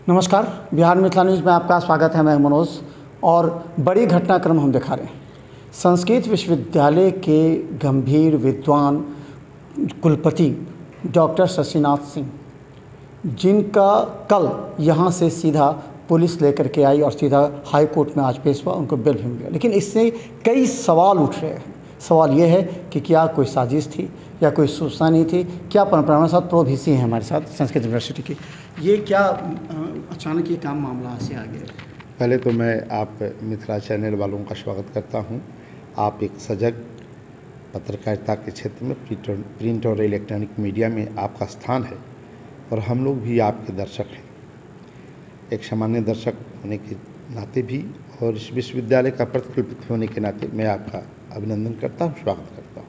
नमस्कार, बिहार मिथिला न्यूज़ में आपका स्वागत है। मैं मनोज और बड़ी घटनाक्रम हम दिखा रहे हैं। संस्कृत विश्वविद्यालय के गंभीर विद्वान कुलपति डॉक्टर शशिनाथ सिंह, जिनका कल यहाँ से सीधा पुलिस लेकर के आई और सीधा हाई कोर्ट में आज पेश हुआ, उनको बेल भी मिल गया। लेकिन इससे कई सवाल उठ रहे हैं। सवाल ये है कि क्या कोई साजिश थी या कोई सूचना नहीं थी? क्या परंपरा हमारे साथ प्रो VC हैं हमारे साथ संस्कृत यूनिवर्सिटी की, ये क्या अचानक ये काम मामला से आ गया? पहले तो मैं आप मिथिला चैनल वालों का स्वागत करता हूं। आप एक सजग पत्रकारिता के क्षेत्र में प्रिंट और इलेक्ट्रॉनिक मीडिया में आपका स्थान है और हम लोग भी आपके दर्शक हैं। एक सामान्य दर्शक होने के नाते भी और इस विश्वविद्यालय का प्रतिकुलपति होने के नाते मैं आपका अभिनंदन करता हूँ, स्वागत करता हूँ।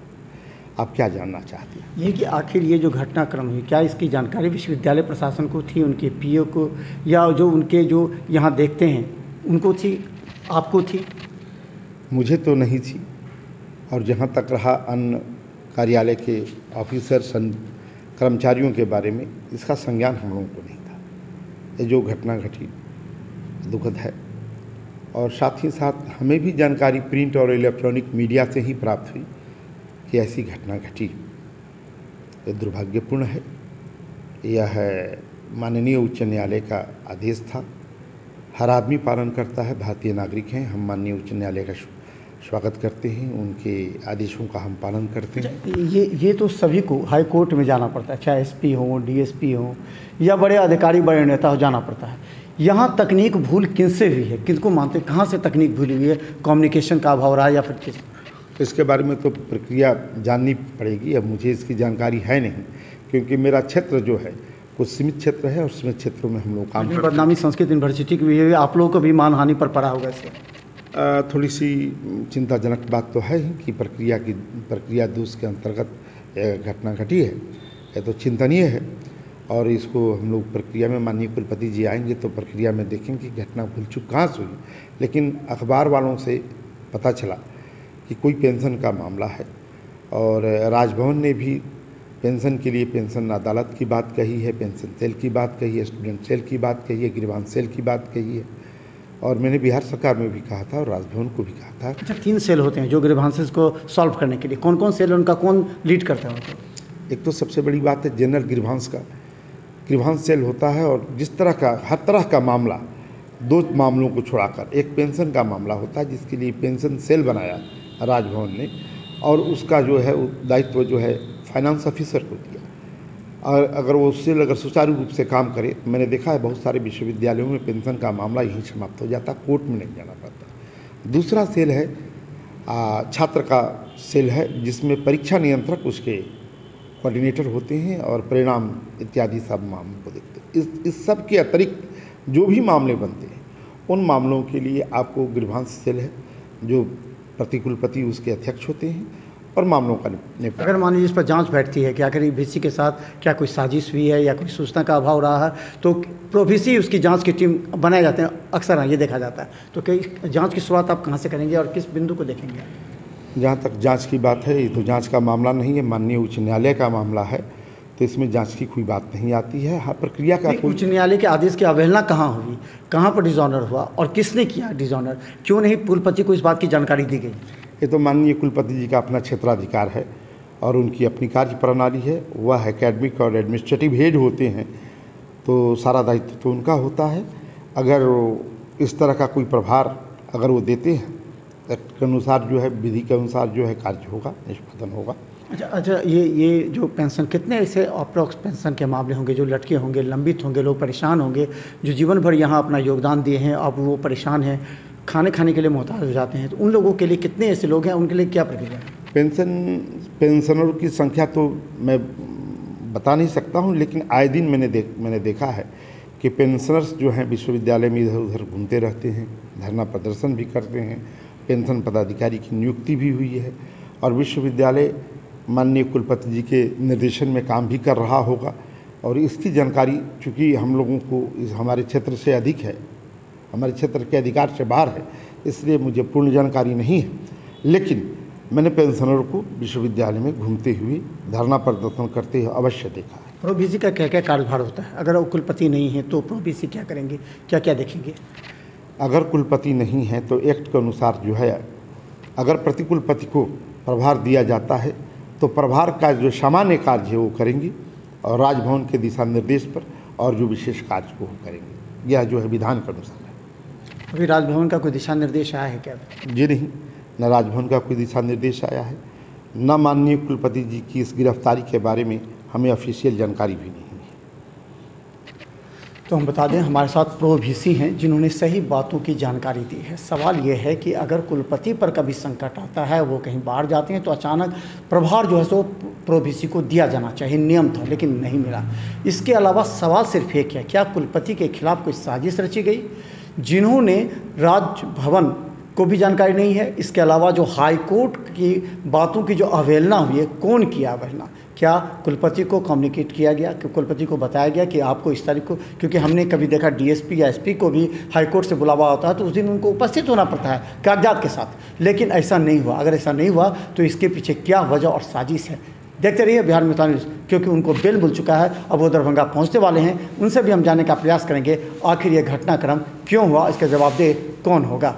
आप क्या जानना चाहते हैं? ये कि आखिर ये जो घटनाक्रम हुई, क्या इसकी जानकारी विश्वविद्यालय प्रशासन को थी, उनके PO को, या जो उनके जो यहाँ देखते हैं उनको थी, आपको थी? मुझे तो नहीं थी, और जहाँ तक रहा अन्य कार्यालय के ऑफिसर कर्मचारियों के बारे में, इसका संज्ञान हम लोगों को नहीं था। ये जो घटना घटी दुखद है, और साथ ही साथ हमें भी जानकारी प्रिंट और इलेक्ट्रॉनिक मीडिया से ही प्राप्त हुई कि ऐसी घटना घटी। ये दुर्भाग्यपूर्ण है। यह माननीय उच्च न्यायालय का आदेश था। हर आदमी पालन करता है, भारतीय नागरिक हैं हम। माननीय उच्च न्यायालय का स्वागत करते हैं, उनके आदेशों का हम पालन करते हैं। ये तो सभी को हाई कोर्ट में जाना पड़ता है, चाहे SP हो, DSP हो या बड़े अधिकारी, बड़े नेता हो, जाना पड़ता है। यहाँ तकनीक भूल किनसे हुई है, किनको मानते हैं, कहाँ से तकनीक भूली हुई है? कम्युनिकेशन का अभाव रहा या फिर किस? इसके बारे में तो प्रक्रिया जाननी पड़ेगी। अब मुझे इसकी जानकारी है नहीं, क्योंकि मेरा क्षेत्र जो है कुछ सीमित क्षेत्र है और सीमित क्षेत्रों में हम लोग काम करते हैं। बदनामी संस्कृत यूनिवर्सिटी की भी है, आप लोगों को भी मानहानि पर पड़ा होगा इससे? थोड़ी सी चिंताजनक बात तो है ही कि प्रक्रिया दूस के अंतर्गत घटना घटी है। यह तो चिंतनीय है, और इसको हम लोग प्रक्रिया में, माननीय कुलपति जी आएंगे तो प्रक्रिया में देखेंगे कि घटना भूल चूक कहाँ से हुई। लेकिन अखबार वालों से पता चला कि कोई पेंशन का मामला है, और राजभवन ने भी पेंशन के लिए पेंशन अदालत की बात कही है, पेंशन सेल की बात कही है, स्टूडेंट सेल की बात कही है, ग्रीवांस सेल की बात कही है, और मैंने बिहार सरकार में भी कहा था और राजभवन को भी कहा था। अच्छा, 3 सेल होते हैं जो ग्रीवांसेस को सॉल्व करने के लिए। कौन कौन सेल, उनका कौन लीड करता है उनको? एक तो सबसे बड़ी बात है जनरल ग्रीवांस का ग्रीवांस सेल होता है, और जिस तरह का हर तरह का मामला, 2 मामलों को छोड़ाकर एक पेंशन का मामला होता है, जिसके लिए पेंशन सेल बनाया राजभवन ने, और उसका जो है दायित्व जो है फाइनेंस ऑफिसर को दिया। और अगर वो सेल अगर सुचारू रूप से काम करे, मैंने देखा है बहुत सारे विश्वविद्यालयों में पेंशन का मामला यहीं समाप्त हो जाता, कोर्ट में नहीं जाना पड़ता। दूसरा सेल है छात्र का सेल है, जिसमें परीक्षा नियंत्रक उसके कोऑर्डिनेटर होते हैं और परिणाम इत्यादि सब मामलों को देखते हैं। इस सब के अतिरिक्त जो भी मामले बनते हैं, उन मामलों के लिए आपको ग्रीवांस सेल है, जो प्रतिकुलपति उसके अध्यक्ष होते हैं, और मामलों का निपटारा। अगर मान लीजिए इस पर जांच बैठती है कि आखिर VC के साथ क्या कोई साजिश हुई है या कोई सूचना का अभाव रहा है, तो प्रो VC उसकी जांच की टीम बनाए जाते हैं, अक्सर ये देखा जाता है। तो कई जांच की शुरुआत आप कहाँ से करेंगे और किस बिंदु को देखेंगे? जहाँ तक जांच की बात है, ये तो जांच का मामला नहीं है, माननीय उच्च न्यायालय का मामला है, तो इसमें जांच की कोई बात नहीं आती है। हाँ, प्रक्रिया का उच्च न्यायालय के आदेश की अवहेलना कहाँ हुई, कहाँ पर डिसऑनर हुआ और किसने किया डिसऑनर? क्यों नहीं कुलपति को इस बात की जानकारी दी गई? ये तो माननीय कुलपति जी का अपना क्षेत्राधिकार है और उनकी अपनी कार्य प्रणाली है। वह एकेडमिक और एडमिनिस्ट्रेटिव हेड होते हैं, तो सारा दायित्व तो उनका होता है। अगर इस तरह का कोई प्रभार अगर वो देते हैं, एक्ट के अनुसार जो है, विधि के अनुसार जो है कार्य होगा, निष्पादन होगा। अच्छा, ये जो पेंशन, कितने ऐसे अप्रोक्स पेंशन के मामले होंगे जो लटके होंगे, लंबित होंगे, लोग परेशान होंगे, जो जीवन भर यहाँ अपना योगदान दिए हैं, अब वो परेशान हैं, खाने के लिए मोहताज हो जाते हैं, तो उन लोगों के लिए कितने ऐसे लोग हैं, उनके लिए क्या प्रक्रिया है? पेंशनरों की संख्या तो मैं बता नहीं सकता हूँ, लेकिन आए दिन मैंने देखा है कि पेंशनर्स जो हैं विश्वविद्यालय में इधर उधर घूमते रहते हैं, धरना प्रदर्शन भी करते हैं। पेंशन पदाधिकारी की नियुक्ति भी हुई है, और विश्वविद्यालय माननीय कुलपति जी के निर्देशन में काम भी कर रहा होगा। और इसकी जानकारी चूँकि हम लोगों को हमारे क्षेत्र से अधिक है, हमारे क्षेत्र के अधिकार से बाहर है, इसलिए मुझे पूर्ण जानकारी नहीं है। लेकिन मैंने पेंशनरों को विश्वविद्यालय में घूमते हुए, धरना प्रदर्शन करते हुए अवश्य देखा है। प्रो वी सी का क्या क्या कार्यभार होता है? अगर वो कुलपति नहीं है तो प्रो वी सी क्या करेंगे, क्या क्या देखेंगे? अगर कुलपति नहीं है तो एक्ट के अनुसार जो है, अगर प्रतिकुलपति को प्रभार दिया जाता है तो प्रभार का जो सामान्य कार्य है वो करेंगे और राजभवन के दिशा निर्देश पर, और जो विशेष कार्य को करेंगे। यह जो है विधान के अनुसार है। अभी राजभवन का कोई दिशा निर्देश आया है क्या? जी नहीं, न राजभवन का कोई दिशा निर्देश आया है, न माननीय कुलपति जी की इस गिरफ्तारी के बारे में हमें ऑफिशियल जानकारी भी नहीं है। तो हम बता दें, हमारे साथ प्रो वी सी हैं जिन्होंने सही बातों की जानकारी दी है। सवाल ये है कि अगर कुलपति पर कभी संकट आता है, वो कहीं बाहर जाते हैं, तो अचानक प्रभार जो है सो प्रो वी सी को दिया जाना चाहिए, नियम था, लेकिन नहीं मिला। इसके अलावा सवाल सिर्फ एक है, क्या कुलपति के खिलाफ कोई साजिश रची गई? जिन्होंने राजभवन को भी जानकारी नहीं है, इसके अलावा जो हाई कोर्ट की बातों की जो अवहेलना हुई है, कौन किया अवहेलना? क्या कुलपति को कम्युनिकेट किया गया, कि कुलपति को बताया गया कि आपको इस तारीख को, क्योंकि हमने कभी देखा डीएसपी या एसपी को भी हाई कोर्ट से बुलावा होता है तो उस दिन उनको उपस्थित होना पड़ता है कागजात के साथ, लेकिन ऐसा नहीं हुआ। अगर ऐसा नहीं हुआ तो इसके पीछे क्या वजह और साजिश है? देखते रहिए बिहार मित्र न्यूज़, क्योंकि उनको बेल मिल चुका है, अब वो दरभंगा पहुंचने वाले हैं, उनसे भी हम जानने का प्रयास करेंगे आखिर ये घटनाक्रम क्यों हुआ, इसका जवाबदेह कौन होगा।